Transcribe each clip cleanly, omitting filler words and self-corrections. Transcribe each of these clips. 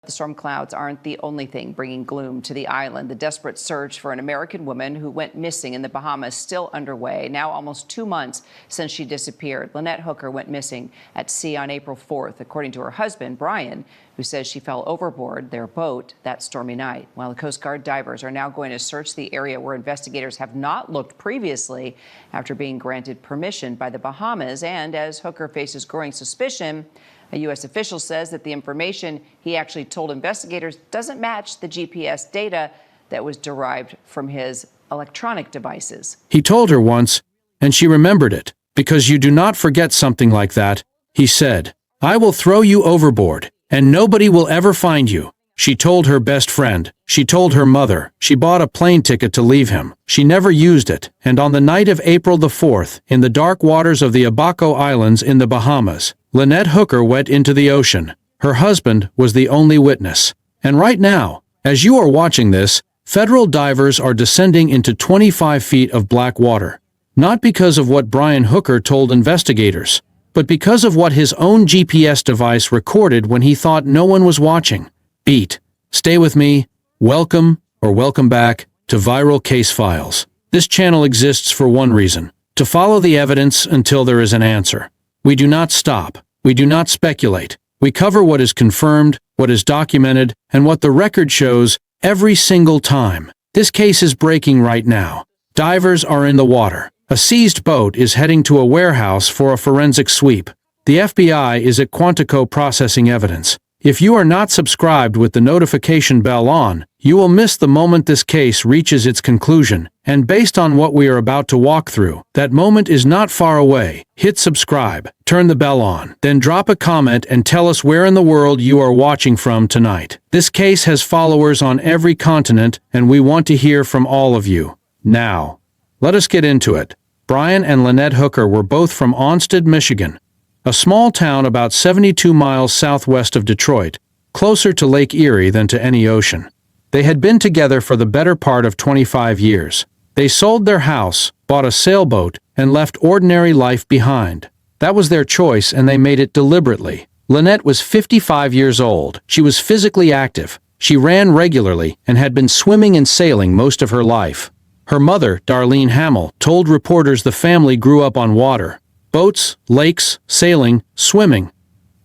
The storm clouds aren't the only thing bringing gloom to the island. The desperate search for an American woman who went missing in the Bahamas is still underway, now almost 2 months since she disappeared. Lynette Hooker went missing at sea on April 4th, according to her husband, Brian, who says she fell overboard their boat that stormy night. While the Coast Guard divers are now going to search the area where investigators have not looked previously after being granted permission by the Bahamas. And as Hooker faces growing suspicion, a U.S. official says that the information he actually told investigators doesn't match the GPS data that was derived from his electronic devices. He told her once, and she remembered it. Because you do not forget something like that, he said. I will throw you overboard, and nobody will ever find you. She told her best friend. She told her mother. She bought a plane ticket to leave him. She never used it, and on the night of April the 4th, in the dark waters of the Abaco Islands in the Bahamas, Lynette Hooker went into the ocean. Her husband was the only witness. And right now, as you are watching this, federal divers are descending into 25 feet of black water. Not because of what Brian Hooker told investigators, but because of what his own GPS device recorded when he thought no one was watching. Beat. Stay with me. Welcome, or welcome back, to Viral Case Files. This channel exists for one reason: to follow the evidence until there is an answer. We do not stop. We do not speculate. We cover what is confirmed, what is documented, and what the record shows every single time. This case is breaking right now. Divers are in the water. A seized boat is heading to a warehouse for a forensic sweep. The FBI is at Quantico processing evidence. If you are not subscribed with the notification bell on, you will miss the moment this case reaches its conclusion, and based on what we are about to walk through, that moment is not far away. Hit subscribe, turn the bell on, then drop a comment and tell us where in the world you are watching from tonight. This case has followers on every continent, and we want to hear from all of you. Now, let us get into it. Brian and Lynette Hooker were both from Onsted, Michigan, a small town about 72 miles southwest of Detroit, closer to Lake Erie than to any ocean. They had been together for the better part of 25 years. They sold their house, bought a sailboat, and left ordinary life behind. That was their choice, and they made it deliberately. Lynette was 55 years old. She was physically active. She ran regularly and had been swimming and sailing most of her life. Her mother, Darlene Hamill, told reporters the family grew up on water. Boats, lakes, sailing, swimming.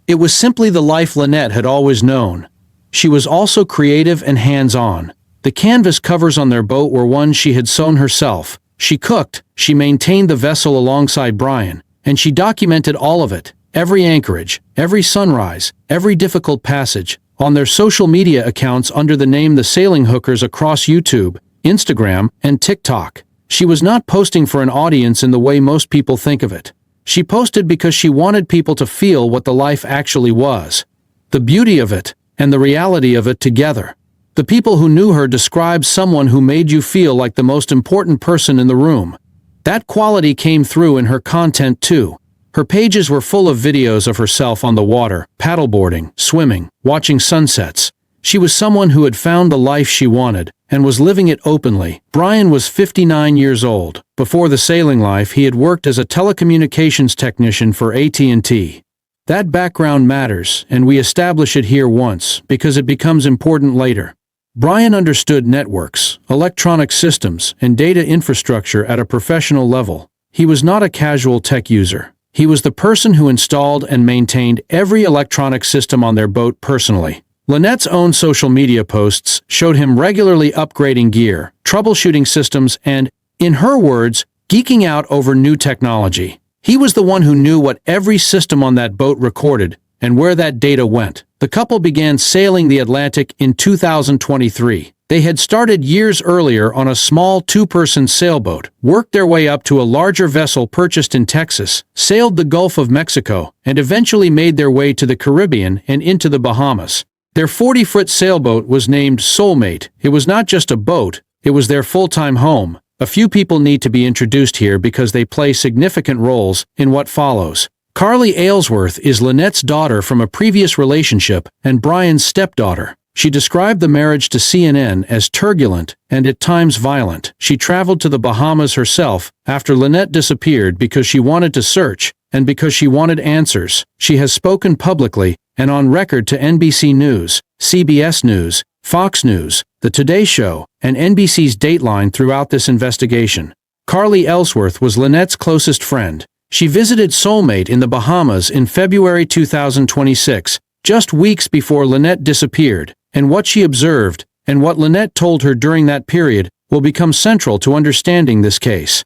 It was simply the life Lynette had always known. She was also creative and hands-on. The canvas covers on their boat were ones she had sewn herself. She cooked, she maintained the vessel alongside Brian, and she documented all of it, every anchorage, every sunrise, every difficult passage, on their social media accounts under the name The Sailing Hookers across YouTube, Instagram, and TikTok. She was not posting for an audience in the way most people think of it. She posted because she wanted people to feel what the life actually was. The beauty of it, and the reality of it together. The people who knew her described someone who made you feel like the most important person in the room. That quality came through in her content too. Her pages were full of videos of herself on the water, paddleboarding, swimming, watching sunsets. She was someone who had found the life she wanted, and was living it openly. Brian was 59 years old. Before the sailing life, he had worked as a telecommunications technician for AT&T. That background matters, and we establish it here once, because it becomes important later. Brian understood networks, electronic systems, and data infrastructure at a professional level. He was not a casual tech user. He was the person who installed and maintained every electronic system on their boat personally. Lynette's own social media posts showed him regularly upgrading gear, troubleshooting systems, and, in her words, geeking out over new technology. He was the one who knew what every system on that boat recorded and where that data went. The couple began sailing the Atlantic in 2023. They had started years earlier on a small two-person sailboat, worked their way up to a larger vessel purchased in Texas, sailed the Gulf of Mexico, and eventually made their way to the Caribbean and into the Bahamas. Their 40-foot sailboat was named Soulmate. It was not just a boat, it was their full-time home. A few people need to be introduced here because they play significant roles in what follows. Carly Aylesworth is Lynette's daughter from a previous relationship and Brian's stepdaughter. She described the marriage to CNN as turbulent and at times violent. She traveled to the Bahamas herself after Lynette disappeared because she wanted to search and because she wanted answers. She has spoken publicly and on record to NBC News, CBS News, Fox News, The Today Show, and NBC's Dateline throughout this investigation. Carly Ellsworth was Lynette's closest friend. She visited Soulmate in the Bahamas in February 2026, just weeks before Lynette disappeared, and what she observed, and what Lynette told her during that period, will become central to understanding this case.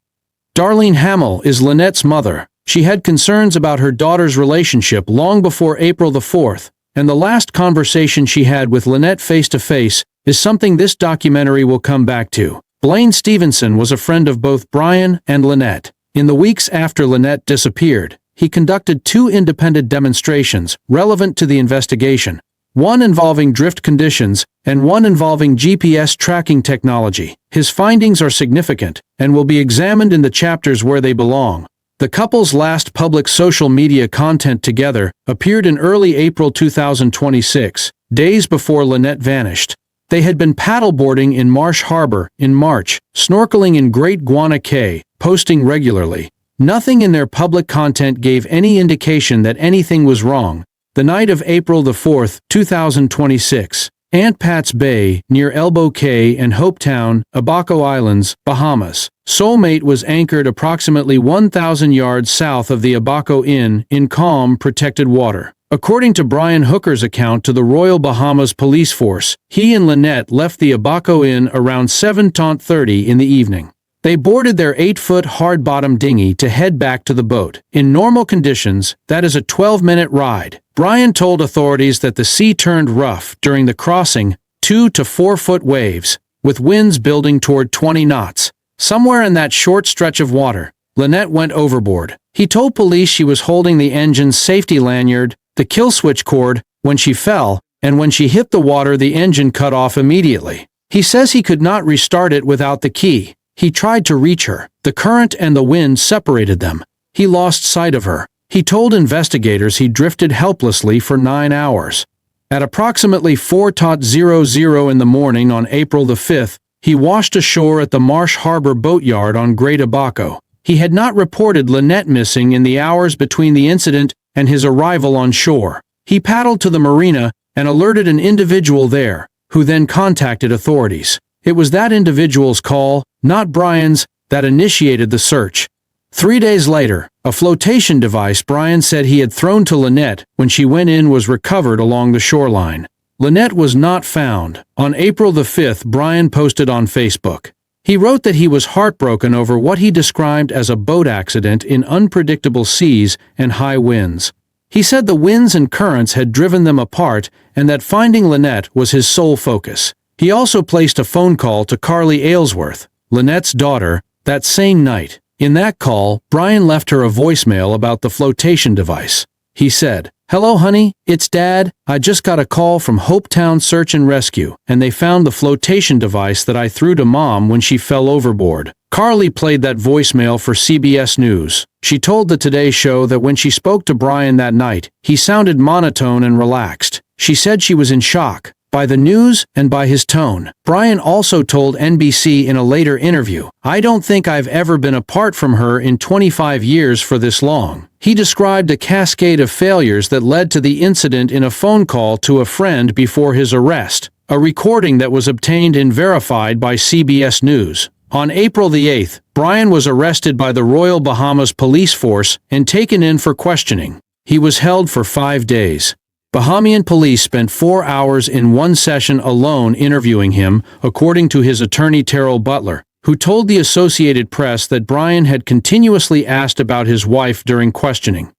Darlene Hamill is Lynette's mother. She had concerns about her daughter's relationship long before April the 4th, and the last conversation she had with Lynette face-to-face is something this documentary will come back to. Blaine Stevenson was a friend of both Brian and Lynette. In the weeks after Lynette disappeared, he conducted 2 independent demonstrations relevant to the investigation, one involving drift conditions and one involving GPS tracking technology. His findings are significant and will be examined in the chapters where they belong. The couple's last public social media content together appeared in early April 2026, days before Lynette vanished. They had been paddleboarding in Marsh Harbor in March, snorkeling in Great Guard Cay, posting regularly. Nothing in their public content gave any indication that anything was wrong. The night of April the 4th, 2026, Aunt Pat's Bay, near Elbow Cay and Hopetown, Abaco Islands, Bahamas. Soulmate was anchored approximately 1,000 yards south of the Abaco Inn in calm, protected water. According to Brian Hooker's account to the Royal Bahamas Police Force, he and Lynette left the Abaco Inn around 7:30 in the evening. They boarded their 8-foot hard-bottom dinghy to head back to the boat. In normal conditions, that is a 12-minute ride. Brian told authorities that the sea turned rough during the crossing, 2 to 4 foot waves, with winds building toward 20 knots. Somewhere in that short stretch of water, Lynette went overboard. He told police she was holding the engine's safety lanyard, the kill switch cord, when she fell, and when she hit the water the engine cut off immediately. He says he could not restart it without the key. He tried to reach her. The current and the wind separated them. He lost sight of her. He told investigators he drifted helplessly for 9 hours. At approximately 4:00 in the morning on April the 5th, he washed ashore at the Marsh Harbor boatyard on Great Abaco. He had not reported Lynette missing in the hours between the incident and his arrival on shore. He paddled to the marina and alerted an individual there, who then contacted authorities. It was that individual's call, not Brian's, that initiated the search. 3 days later, a flotation device Brian said he had thrown to Lynette when she went in was recovered along the shoreline. Lynette was not found. On April the 5th, Brian posted on Facebook. He wrote that he was heartbroken over what he described as a boat accident in unpredictable seas and high winds. He said the winds and currents had driven them apart and that finding Lynette was his sole focus. He also placed a phone call to Carly Ellsworth, Lynette's daughter, that same night. In that call, Brian left her a voicemail about the flotation device. He said, "Hello honey, it's Dad. I just got a call from Hopetown Search and Rescue, and they found the flotation device that I threw to Mom when she fell overboard." Carly played that voicemail for CBS News. She told the Today Show that when she spoke to Brian that night, he sounded monotone and relaxed. She said she was in shock by the news and by his tone. Brian also told NBC in a later interview, "I don't think I've ever been apart from her in 25 years for this long." He described a cascade of failures that led to the incident in a phone call to a friend before his arrest, a recording that was obtained and verified by CBS News. On April the 8th, Brian was arrested by the Royal Bahamas Police Force and taken in for questioning. He was held for 5 days. Bahamian police spent 4 hours in one session alone interviewing him, according to his attorney Terrell Butler, who told the Associated Press that Brian had continuously asked about his wife during questioning.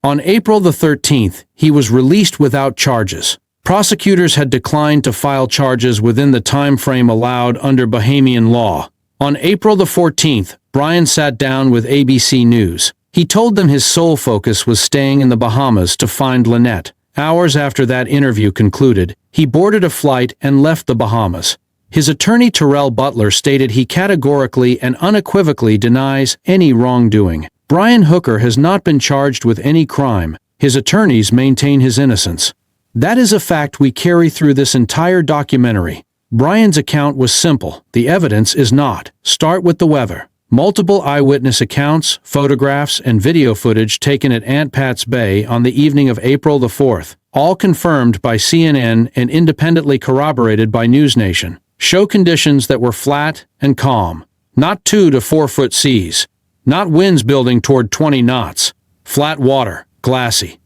On April the 13th, he was released without charges. Prosecutors had declined to file charges within the time frame allowed under Bahamian law. On April the 14th, Brian sat down with ABC News. He told them his sole focus was staying in the Bahamas to find Lynette. Hours after that interview concluded, he boarded a flight and left the Bahamas. His attorney Terrell Butler stated he categorically and unequivocally denies any wrongdoing. Brian Hooker has not been charged with any crime. His attorneys maintain his innocence. That is a fact we carry through this entire documentary. Brian's account was simple. The evidence is not. Start with the weather. Multiple eyewitness accounts, photographs, and video footage taken at Aunt Pat's Bay on the evening of April the 4th, all confirmed by CNN and independently corroborated by NewsNation, show conditions that were flat and calm. Not 2 to 4 foot seas. Not winds building toward 20 knots. Flat water, glassy.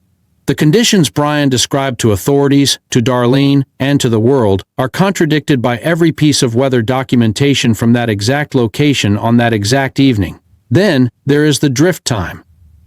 The conditions Brian described to authorities, to Darlene, and to the world are contradicted by every piece of weather documentation from that exact location on that exact evening. Then, there is the drift time.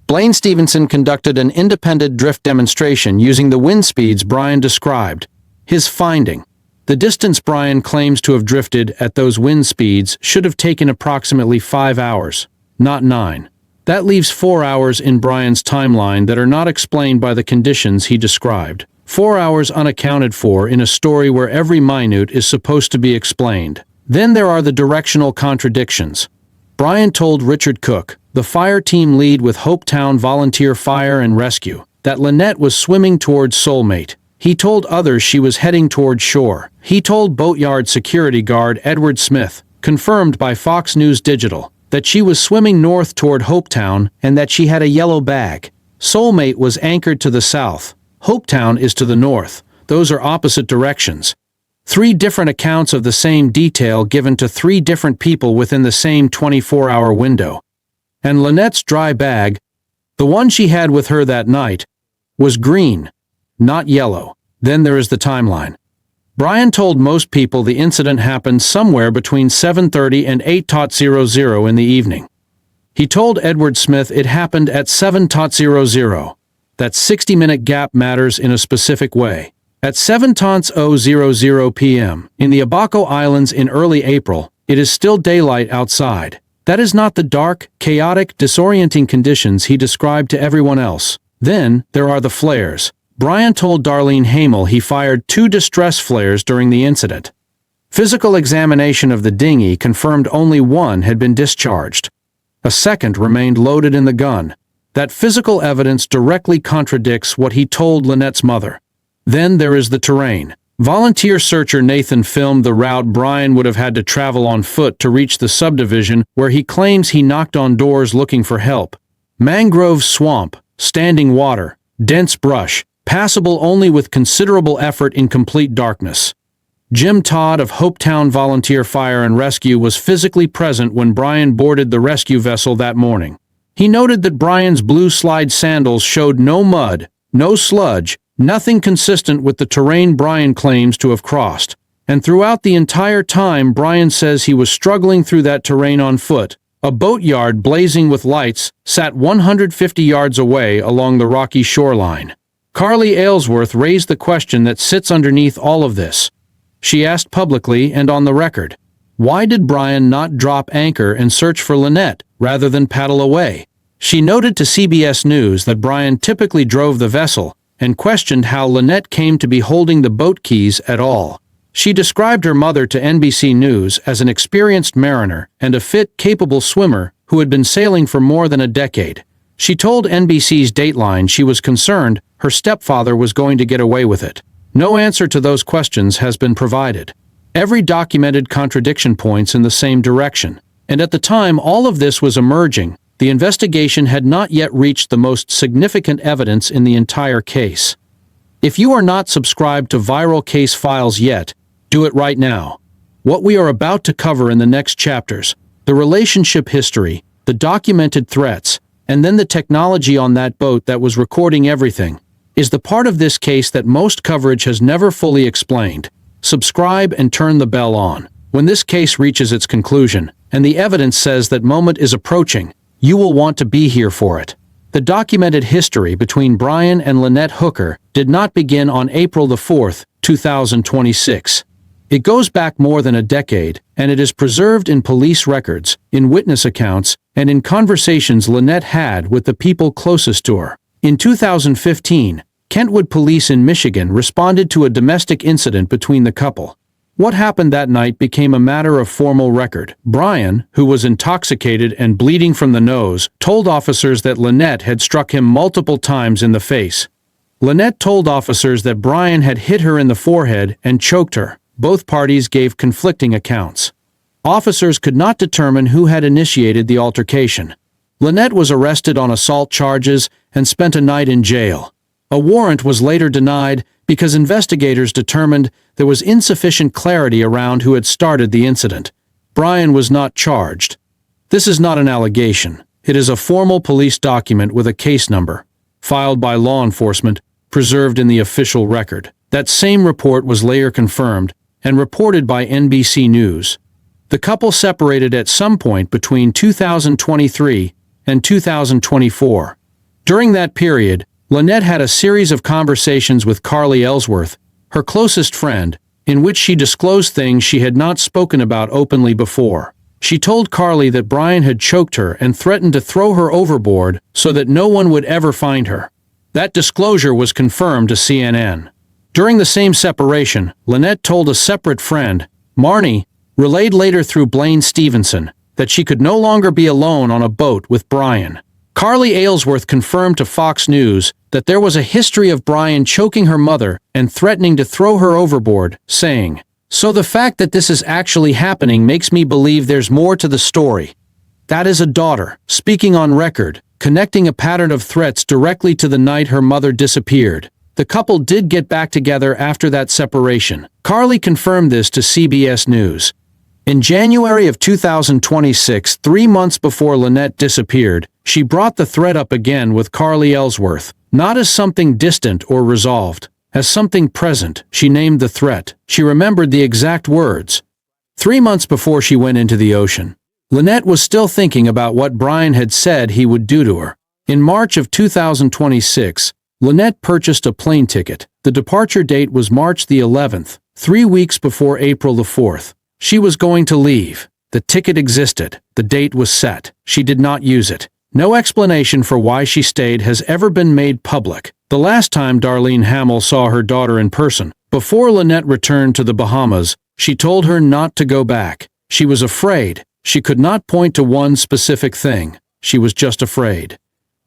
Blaine Stevenson conducted an independent drift demonstration using the wind speeds Brian described. His finding: the distance Brian claims to have drifted at those wind speeds should have taken approximately 5 hours, not 9. That leaves 4 hours in Brian's timeline that are not explained by the conditions he described. 4 hours unaccounted for in a story where every minute is supposed to be explained. Then there are the directional contradictions. Brian told Richard Cook, the fire team lead with Hopetown Volunteer Fire and Rescue, that Lynette was swimming towards Soulmate. He told others she was heading toward shore. He told boatyard security guard Edward Smith, confirmed by Fox News Digital, that she was swimming north toward Hopetown and that she had a yellow bag. Soulmate was anchored to the south. Hopetown is to the north. Those are opposite directions. 3 different accounts of the same detail given to 3 different people within the same 24-hour window. And Lynette's dry bag, the one she had with her that night, was green, not yellow. Then there is the timeline. Brian told most people the incident happened somewhere between 7:30 and 8:00 in the evening. He told Edward Smith it happened at 7:00. That 60-minute gap matters in a specific way. At 7:00 p.m., in the Abaco Islands in early April, it is still daylight outside. That is not the dark, chaotic, disorienting conditions he described to everyone else. Then, there are the flares. Brian told Darlene Hamel he fired 2 distress flares during the incident. Physical examination of the dinghy confirmed only one had been discharged. A second remained loaded in the gun. That physical evidence directly contradicts what he told Lynette's mother. Then there is the terrain. Volunteer searcher Nathan filmed the route Brian would have had to travel on foot to reach the subdivision where he claims he knocked on doors looking for help. Mangrove swamp, standing water, dense brush, passable only with considerable effort in complete darkness. Jim Todd of Hopetown Volunteer Fire and Rescue was physically present when Brian boarded the rescue vessel that morning. He noted that Brian's blue slide sandals showed no mud, no sludge, nothing consistent with the terrain Brian claims to have crossed. And throughout the entire time Brian says he was struggling through that terrain on foot, a boatyard blazing with lights sat 150 yards away along the rocky shoreline. Carly Aylesworth raised the question that sits underneath all of this. She asked publicly and on the record, why did Brian not drop anchor and search for Lynette rather than paddle away? She noted to CBS News that Brian typically drove the vessel and questioned how Lynette came to be holding the boat keys at all. She described her mother to NBC News as an experienced mariner and a fit, capable swimmer who had been sailing for more than a decade. She told NBC's Dateline she was concerned her stepfather was going to get away with it. No answer to those questions has been provided. Every documented contradiction points in the same direction. And at the time all of this was emerging, the investigation had not yet reached the most significant evidence in the entire case. If you are not subscribed to Viral Case Files yet, do it right now. What we are about to cover in the next chapters, the relationship history, the documented threats, and then the technology on that boat that was recording everything, is the part of this case that most coverage has never fully explained. Subscribe and turn the bell on. When this case reaches its conclusion, and the evidence says that moment is approaching, you will want to be here for it. The documented history between Brian and Lynette Hooker did not begin on April the 4th, 2026. It goes back more than a decade, and it is preserved in police records, in witness accounts, and in conversations Lynette had with the people closest to her. In 2015, Kentwood Police in Michigan responded to a domestic incident between the couple. What happened that night became a matter of formal record. Brian, who was intoxicated and bleeding from the nose, told officers that Lynette had struck him multiple times in the face. Lynette told officers that Brian had hit her in the forehead and choked her. Both parties gave conflicting accounts. Officers could not determine who had initiated the altercation. Lynette was arrested on assault charges and spent a night in jail. A warrant was later denied because investigators determined there was insufficient clarity around who had started the incident. Brian was not charged. This is not an allegation. It is a formal police document with a case number, filed by law enforcement, preserved in the official record. That same report was later confirmed and reported by NBC News. The couple separated at some point between 2023 and 2024. During that period, Lynette had a series of conversations with Carly Ellsworth, her closest friend, in which she disclosed things she had not spoken about openly before. She told Carly that Brian had choked her and threatened to throw her overboard so that no one would ever find her. That disclosure was confirmed to CNN. During the same separation, Lynette told a separate friend, Marnie, relayed later through Blaine Stevenson, that she could no longer be alone on a boat with Brian. Carly Ellsworth confirmed to Fox News that there was a history of Brian choking her mother and threatening to throw her overboard, saying, "So the fact that this is actually happening makes me believe there's more to the story." That is a daughter, speaking on record, connecting a pattern of threats directly to the night her mother disappeared. The couple did get back together after that separation. Carly confirmed this to CBS News. In January of 2026, 3 months before Lynette disappeared, she brought the threat up again with Carly Ellsworth, not as something distant or resolved, as something present. She named the threat. She remembered the exact words. 3 months before she went into the ocean, Lynette was still thinking about what Brian had said he would do to her. In March of 2026, Lynette purchased a plane ticket. The departure date was March the 11th, 3 weeks before April the 4th. She was going to leave. The ticket existed. The date was set. She did not use it. No explanation for why she stayed has ever been made public. The last time Darlene Hamill saw her daughter in person, before Lynette returned to the Bahamas, she told her not to go back. She was afraid. She could not point to one specific thing. She was just afraid.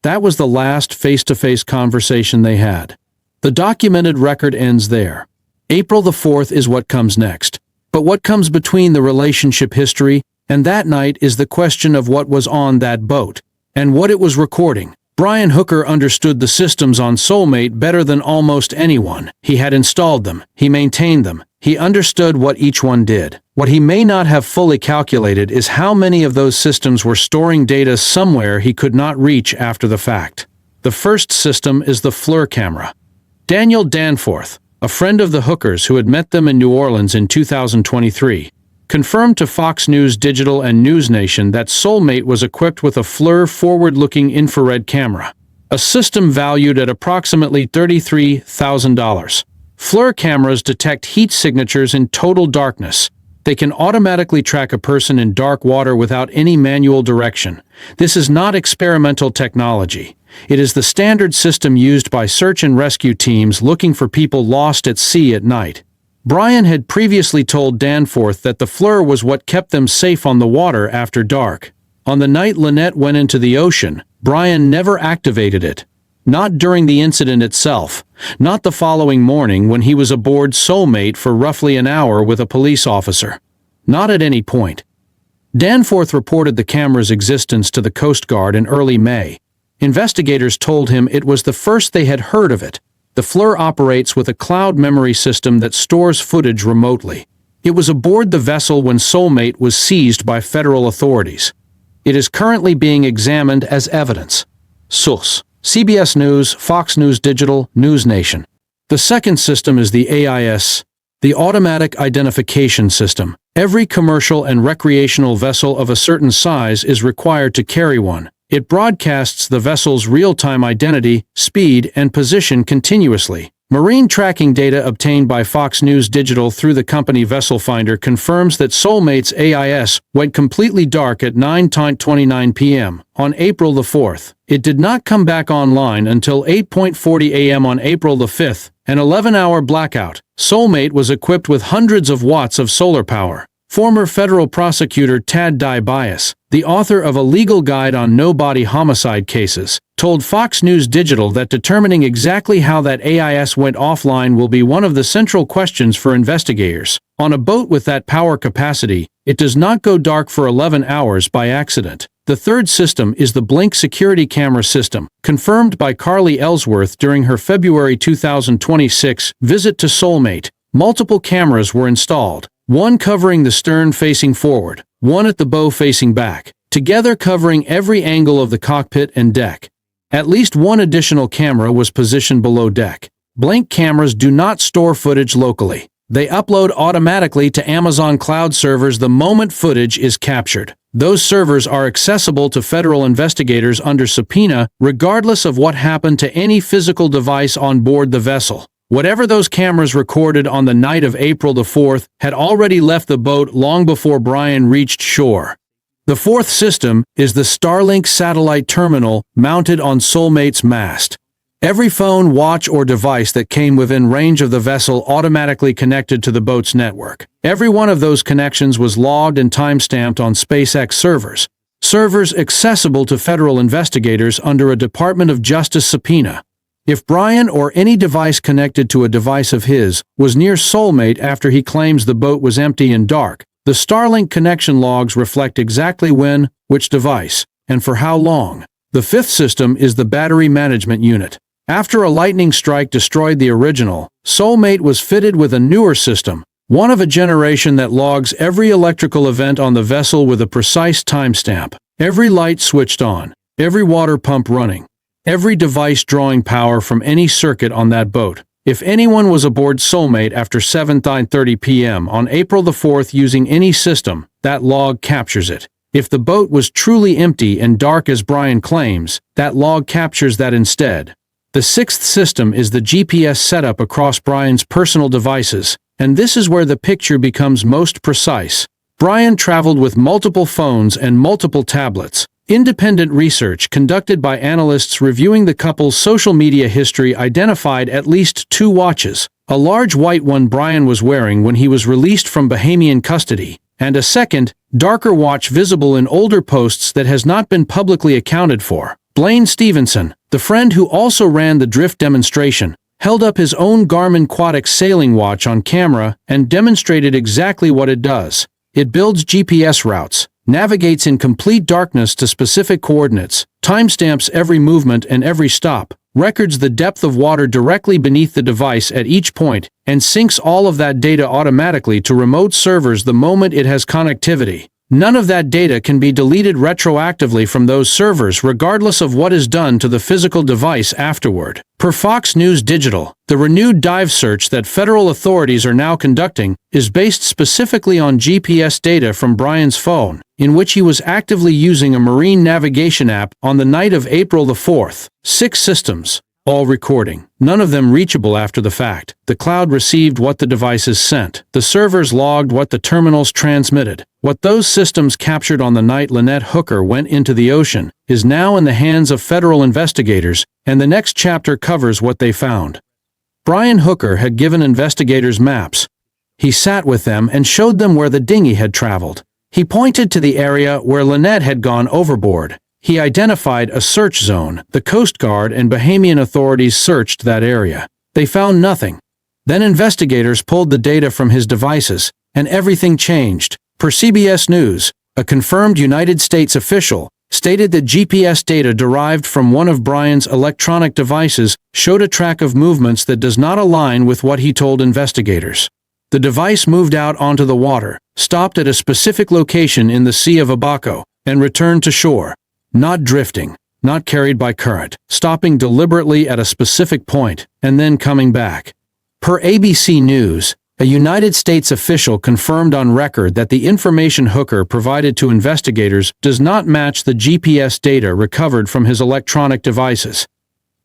That was the last face-to-face conversation they had. The documented record ends there. April the 4th is what comes next. But what comes between the relationship history and that night is the question of what was on that boat and what it was recording. Brian Hooker understood the systems on Soulmate better than almost anyone. He had installed them. He maintained them. He understood what each one did. What he may not have fully calculated is how many of those systems were storing data somewhere he could not reach after the fact. The first system is the FLIR camera. Daniel Danforth, a friend of the Hookers who had met them in New Orleans in 2023, confirmed to Fox News Digital and News Nation that Soulmate was equipped with a FLIR forward-looking infrared camera, a system valued at approximately $33,000. FLIR cameras detect heat signatures in total darkness. They can automatically track a person in dark water without any manual direction. This is not experimental technology. It is the standard system used by search and rescue teams looking for people lost at sea at night. Brian had previously told Danforth that the FLIR was what kept them safe on the water after dark. On the night Lynette went into the ocean, Brian never activated it. Not during the incident itself. Not the following morning when he was aboard Soulmate for roughly an hour with a police officer. Not at any point. Danforth reported the camera's existence to the Coast Guard in early May. Investigators told him it was the first they had heard of it. The FLIR operates with a cloud memory system that stores footage remotely. It was aboard the vessel when Soulmate was seized by federal authorities. It is currently being examined as evidence. Source: CBS News, Fox News Digital, News Nation. The second system is the AIS, the Automatic Identification System. Every commercial and recreational vessel of a certain size is required to carry one. It broadcasts the vessel's real-time identity, speed, and position continuously. Marine tracking data obtained by Fox News Digital through the company Vessel Finder confirms that Soulmate's AIS went completely dark at 9:29 p.m. on April the 4th. It did not come back online until 8:40 a.m. on April the 5th, an 11-hour blackout. Soulmate was equipped with hundreds of watts of solar power. Former federal prosecutor Tad DiBiase, the author of a legal guide on no-body homicide cases, told Fox News Digital that determining exactly how that AIS went offline will be one of the central questions for investigators. On a boat with that power capacity, it does not go dark for 11 hours by accident. The third system is the Blink security camera system, confirmed by Carly Ellsworth during her February 2026 visit to Soulmate. Multiple cameras were installed, one covering the stern facing forward, one at the bow facing back, together covering every angle of the cockpit and deck. At least one additional camera was positioned below deck. Blink cameras do not store footage locally. They upload automatically to Amazon cloud servers the moment footage is captured. Those servers are accessible to federal investigators under subpoena, regardless of what happened to any physical device on board the vessel. Whatever those cameras recorded on the night of April the 4th had already left the boat long before Brian reached shore. The fourth system is the Starlink satellite terminal mounted on Soulmate's mast. Every phone, watch, or device that came within range of the vessel automatically connected to the boat's network. Every one of those connections was logged and timestamped on SpaceX servers. Servers accessible to federal investigators under a Department of Justice subpoena. If Brian or any device connected to a device of his was near Soulmate after he claims the boat was empty and dark, the Starlink connection logs reflect exactly when, which device, and for how long. The fifth system is the Battery Management Unit. After a lightning strike destroyed the original, Soulmate was fitted with a newer system, one of a generation that logs every electrical event on the vessel with a precise timestamp. Every light switched on, every water pump running, every device drawing power from any circuit on that boat. If anyone was aboard Soulmate after 7:30 p.m. on April the 4th using any system, that log captures it. If the boat was truly empty and dark as Brian claims, that log captures that instead. The sixth system is the GPS setup across Brian's personal devices, and this is where the picture becomes most precise. Brian traveled with multiple phones and multiple tablets. Independent research conducted by analysts reviewing the couple's social media history identified at least 2 watches, a large white one Brian was wearing when he was released from Bahamian custody, and a second, darker watch visible in older posts that has not been publicly accounted for. Blaine Stevenson, the friend who also ran the drift demonstration, held up his own Garmin Quatix sailing watch on camera and demonstrated exactly what it does. It builds GPS routes, navigates in complete darkness to specific coordinates, timestamps every movement and every stop, records the depth of water directly beneath the device at each point, and syncs all of that data automatically to remote servers the moment it has connectivity. None of that data can be deleted retroactively from those servers regardless of what is done to the physical device afterward. Per Fox News Digital, the renewed dive search that federal authorities are now conducting is based specifically on GPS data from Brian's phone, in which he was actively using a marine navigation app on the night of April the 4th. 6 systems, all recording, none of them reachable after the fact. The cloud received what the devices sent. The servers logged what the terminals transmitted. What those systems captured on the night Lynette Hooker went into the ocean is now in the hands of federal investigators, and the next chapter covers what they found. Brian Hooker had given investigators maps. He sat with them and showed them where the dinghy had traveled. He pointed to the area where Lynette had gone overboard. He identified a search zone. The Coast Guard and Bahamian authorities searched that area. They found nothing. Then investigators pulled the data from his devices, and everything changed. Per CBS News, a confirmed United States official stated that GPS data derived from one of Brian's electronic devices showed a track of movements that does not align with what he told investigators. The device moved out onto the water, stopped at a specific location in the Sea of Abaco, and returned to shore. Not drifting, not carried by current, stopping deliberately at a specific point, and then coming back. Per ABC News, a United States official confirmed on record that the information Hooker provided to investigators does not match the GPS data recovered from his electronic devices.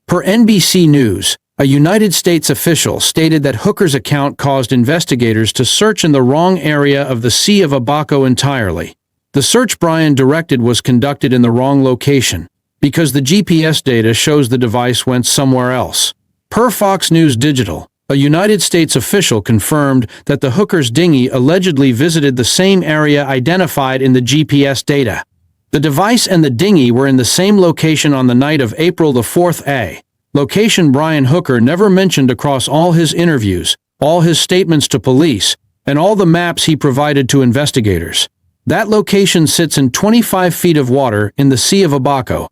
Per NBC News, a United States official stated that Hooker's account caused investigators to search in the wrong area of the Sea of Abaco entirely. The search Brian directed was conducted in the wrong location, because the GPS data shows the device went somewhere else. Per Fox News Digital, a United States official confirmed that the Hooker's dinghy allegedly visited the same area identified in the GPS data. The device and the dinghy were in the same location on the night of April the 4th, a location Brian Hooker never mentioned across all his interviews, all his statements to police, and all the maps he provided to investigators. That location sits in 25 feet of water in the Sea of Abaco.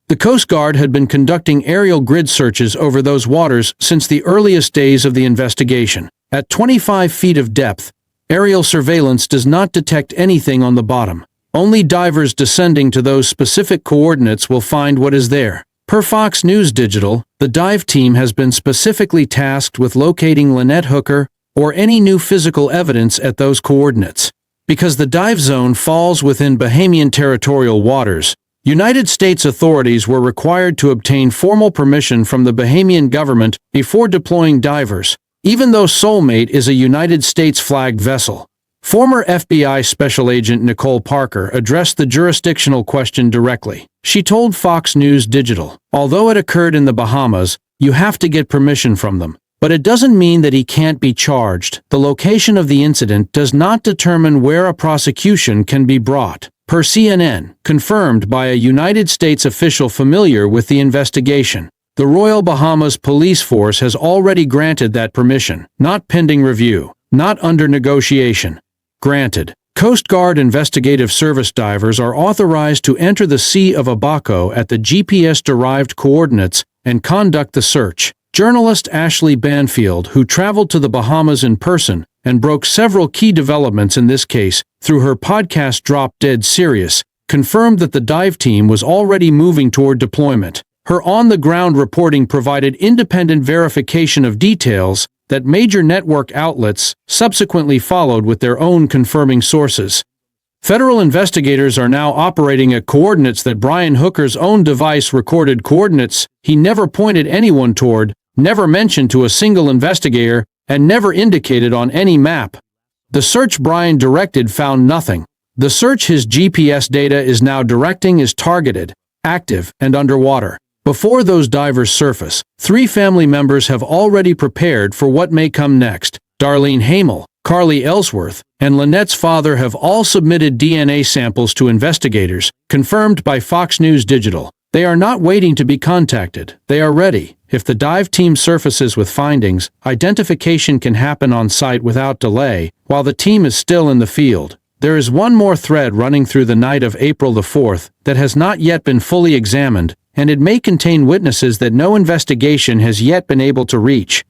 The Coast Guard had been conducting aerial grid searches over those waters since the earliest days of the investigation. At 25 feet of depth, aerial surveillance does not detect anything on the bottom. Only divers descending to those specific coordinates will find what is there. Per Fox News Digital, the dive team has been specifically tasked with locating Lynette Hooker or any new physical evidence at those coordinates. Because the dive zone falls within Bahamian territorial waters, United States authorities were required to obtain formal permission from the Bahamian government before deploying divers, even though Soulmate is a United States-flagged vessel. Former FBI Special Agent Nicole Parker addressed the jurisdictional question directly. She told Fox News Digital, "Although it occurred in the Bahamas, you have to get permission from them. But it doesn't mean that he can't be charged. The location of the incident does not determine where a prosecution can be brought." Per CNN, confirmed by a United States official familiar with the investigation. The Royal Bahamas Police Force has already granted that permission, not pending review, not under negotiation. Granted. Coast Guard Investigative Service divers are authorized to enter the Sea of Abaco at the GPS-derived coordinates and conduct the search. Journalist Ashley Banfield, who traveled to the Bahamas in person and broke several key developments in this case through her podcast Drop Dead Serious, confirmed that the dive team was already moving toward deployment. Her on-the-ground reporting provided independent verification of details that major network outlets subsequently followed with their own confirming sources. Federal investigators are now operating at coordinates that Brian Hooker's own device recorded, coordinates he never pointed anyone toward, never mentioned to a single investigator, and never indicated on any map. The search Brian directed found nothing. The search his GPS data is now directing is targeted, active, and underwater. Before those divers surface, 3 family members have already prepared for what may come next. Darlene Hamel, Carly Ellsworth, and Lynette's father have all submitted DNA samples to investigators, confirmed by Fox News Digital. They are not waiting to be contacted. They are ready. If the dive team surfaces with findings, identification can happen on site without delay, while the team is still in the field. There is one more thread running through the night of April the 4th that has not yet been fully examined, and it may contain witnesses that no investigation has yet been able to reach.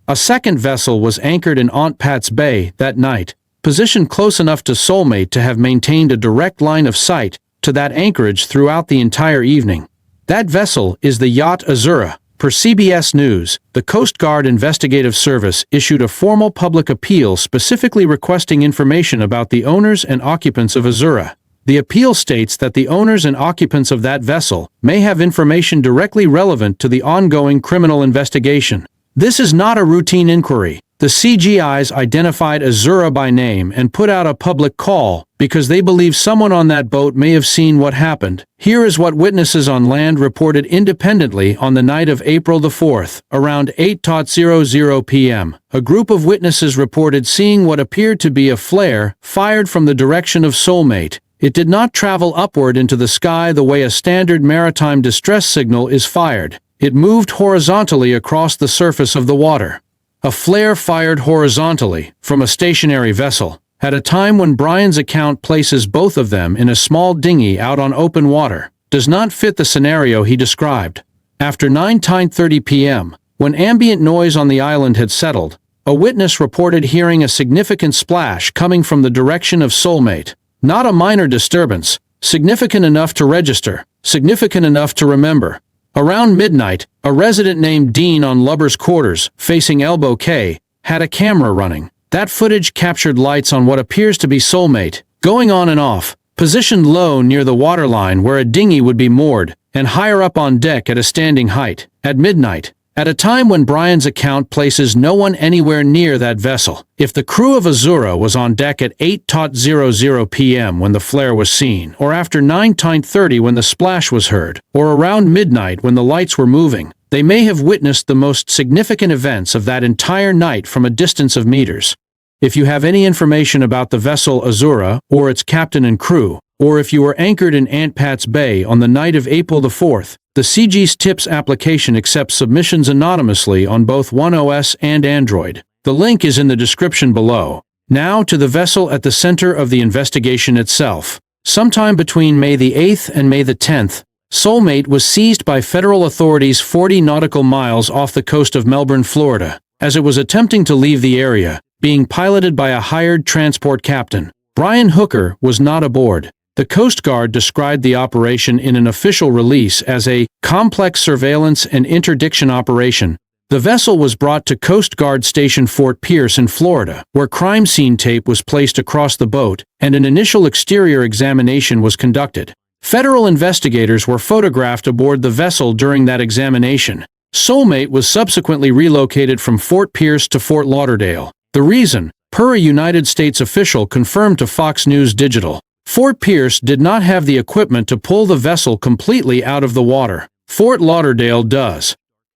A second vessel was anchored in Aunt Pat's Bay that night, positioned close enough to Soulmate to have maintained a direct line of sight to that anchorage throughout the entire evening. That vessel is the yacht Azura. Per CBS News, the Coast Guard Investigative Service issued a formal public appeal specifically requesting information about the owners and occupants of Azura. The appeal states that the owners and occupants of that vessel may have information directly relevant to the ongoing criminal investigation. This is not a routine inquiry. The CGIS identified Azura by name and put out a public call because they believe someone on that boat may have seen what happened. Here is what witnesses on land reported independently on the night of April the 4th, around 8:00 p.m. A group of witnesses reported seeing what appeared to be a flare fired from the direction of Soulmate. It did not travel upward into the sky the way a standard maritime distress signal is fired. It moved horizontally across the surface of the water. A flare fired horizontally from a stationary vessel, at a time when Brian's account places both of them in a small dinghy out on open water, does not fit the scenario he described. After 9:30 p.m., when ambient noise on the island had settled, a witness reported hearing a significant splash coming from the direction of Soulmate. Not a minor disturbance, significant enough to register, significant enough to remember. Around midnight, a resident named Dean on Lubber's Quarters, facing Elbow Cay, had a camera running. That footage captured lights on what appears to be Soulmate, going on and off, positioned low near the waterline where a dinghy would be moored, and higher up on deck at a standing height. At midnight, at a time when Brian's account places no one anywhere near that vessel. If the crew of Azura was on deck at 8:00 p.m. when the flare was seen, or after 9:30 when the splash was heard, or around midnight when the lights were moving, they may have witnessed the most significant events of that entire night from a distance of meters. If you have any information about the vessel Azura or its captain and crew, or if you were anchored in Aunt Pat's Bay on the night of April the 4th, the CGIS Tips application accepts submissions anonymously on both One OS and Android. The link is in the description below. Now to the vessel at the center of the investigation itself. Sometime between May the 8th and May the 10th, Soulmate was seized by federal authorities 40 nautical miles off the coast of Melbourne, Florida, as it was attempting to leave the area, being piloted by a hired transport captain. Brian Hooker was not aboard. The Coast Guard described the operation in an official release as a complex surveillance and interdiction operation. The vessel was brought to Coast Guard Station Fort Pierce in Florida, where crime scene tape was placed across the boat, and an initial exterior examination was conducted. Federal investigators were photographed aboard the vessel during that examination. Soulmate was subsequently relocated from Fort Pierce to Fort Lauderdale. The reason, per a United States official confirmed to Fox News Digital, Fort Pierce did not have the equipment to pull the vessel completely out of the water. Fort Lauderdale does.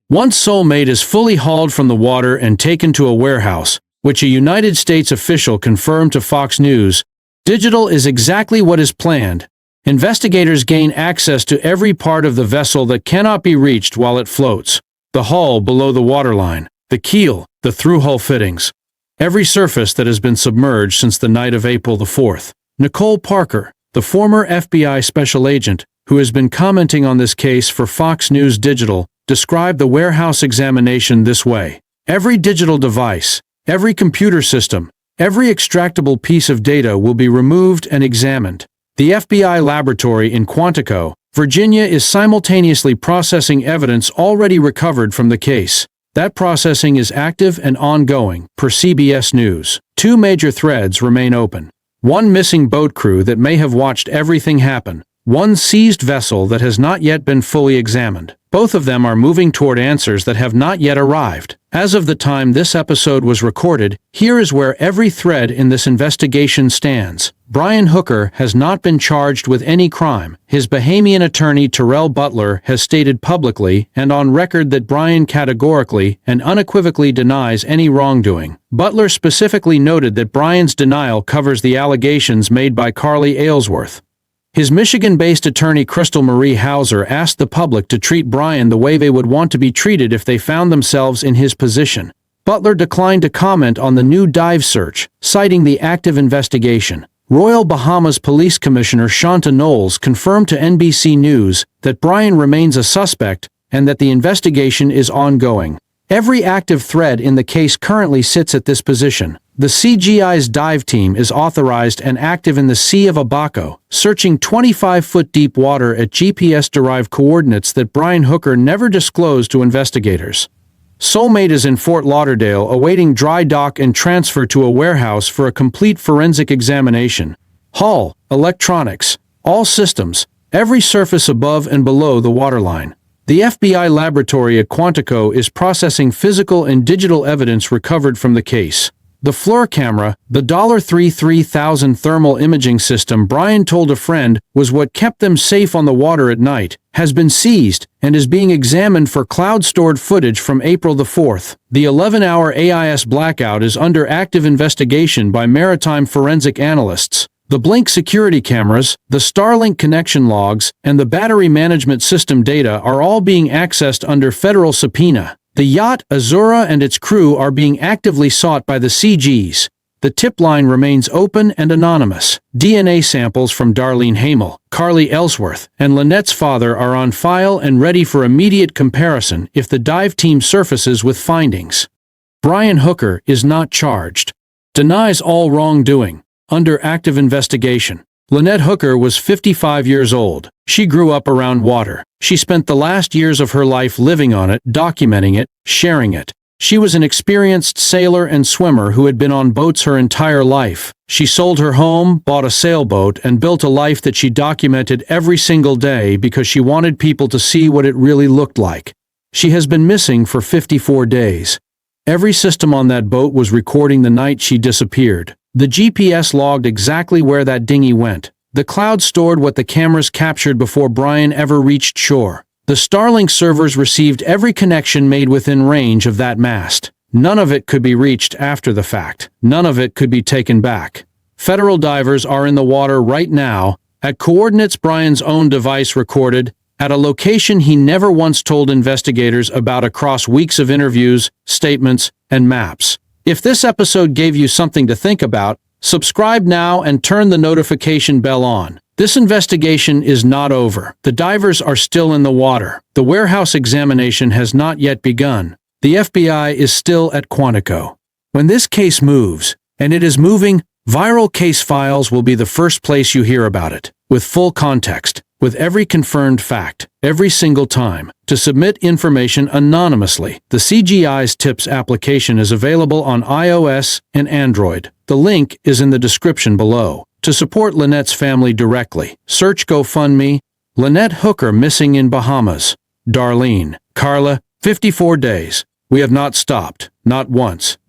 Once Soulmate is fully hauled from the water and taken to a warehouse, which a United States official confirmed to Fox News Digital is exactly what is planned. Investigators gain access to every part of the vessel that cannot be reached while it floats. The hull below the waterline, the keel, the through-hull fittings. Every surface that has been submerged since the night of April the 4th. Nicole Parker, the former FBI special agent, who has been commenting on this case for Fox News Digital, described the warehouse examination this way. Every digital device, every computer system, every extractable piece of data will be removed and examined. The FBI laboratory in Quantico, Virginia is simultaneously processing evidence already recovered from the case. That processing is active and ongoing, per CBS News. Two major threads remain open. One missing boat crew that may have watched everything happen. One seized vessel that has not yet been fully examined. Both of them are moving toward answers that have not yet arrived. As of the time this episode was recorded, here is where every thread in this investigation stands. Brian Hooker has not been charged with any crime. His Bahamian attorney Terrell Butler has stated publicly and on record that Brian categorically and unequivocally denies any wrongdoing. Butler specifically noted that Brian's denial covers the allegations made by Carly Aylesworth. His Michigan-based attorney Crystal Marie Hauser asked the public to treat Brian the way they would want to be treated if they found themselves in his position. Butler declined to comment on the new dive search, citing the active investigation. Royal Bahamas Police Commissioner Shanta Knowles confirmed to NBC News that Brian remains a suspect and that the investigation is ongoing. Every active thread in the case currently sits at this position. The CGIS dive team is authorized and active in the Sea of Abaco, searching 25-foot deep water at GPS-derived coordinates that Brian Hooker never disclosed to investigators. Soulmate is in Fort Lauderdale awaiting dry dock and transfer to a warehouse for a complete forensic examination. Hull, electronics, all systems, every surface above and below the waterline. The FBI laboratory at Quantico is processing physical and digital evidence recovered from the case. The floor camera, the $33,000 thermal imaging system Brian told a friend was what kept them safe on the water at night, has been seized and is being examined for cloud-stored footage from April the 4th. The 11-hour AIS blackout is under active investigation by maritime forensic analysts. The Blink security cameras, the Starlink connection logs, and the battery management system data are all being accessed under federal subpoena. The yacht Azura and its crew are being actively sought by the CGIS. The tip line remains open and anonymous. DNA samples from Darlene Hamel, Carly Ellsworth, and Lynette's father are on file and ready for immediate comparison if the dive team surfaces with findings. Brian Hooker is not charged. Denies all wrongdoing. Under active investigation. Lynette Hooker was 55 years old. She grew up around water. She spent the last years of her life living on it, documenting it, sharing it. She was an experienced sailor and swimmer who had been on boats her entire life. She sold her home, bought a sailboat, and built a life that she documented every single day because she wanted people to see what it really looked like. She has been missing for 54 days. Every system on that boat was recording the night she disappeared. The GPS logged exactly where that dinghy went. The cloud stored what the cameras captured before Brian ever reached shore. The Starlink servers received every connection made within range of that mast. None of it could be reached after the fact. None of it could be taken back. Federal divers are in the water right now, at coordinates Brian's own device recorded, at a location he never once told investigators about across weeks of interviews, statements, and maps. If this episode gave you something to think about, subscribe now and turn the notification bell on. This investigation is not over. The divers are still in the water. The warehouse examination has not yet begun. The FBI is still at Quantico. When this case moves, and it is moving, Viral Case Files will be the first place you hear about it, with full context, with every confirmed fact, every single time. To submit information anonymously, the CGIS Tips application is available on iOS and Android. The link is in the description below. To support Lynette's family directly, search GoFundMe, Lynette Hooker missing in Bahamas, Darlene, Carla, 54 days. We have not stopped, not once.